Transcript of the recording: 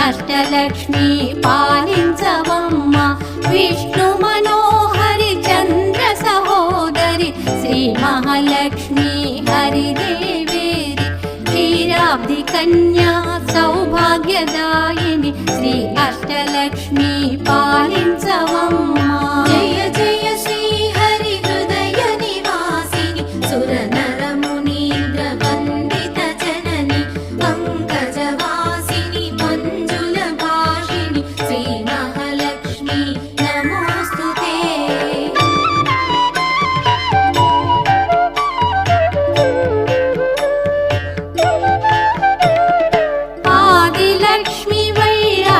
అష్టలక్ష్మి పాలించవమ్మ విష్ణు మనోహరి చంద్ర సహోదరి శ్రీ మహాలక్ష్మి హరిదేవేరి క్షీరాబ్ది కన్యా సౌభాగ్యదాయిని శ్రీ అష్టలక్ష్మి పాలించ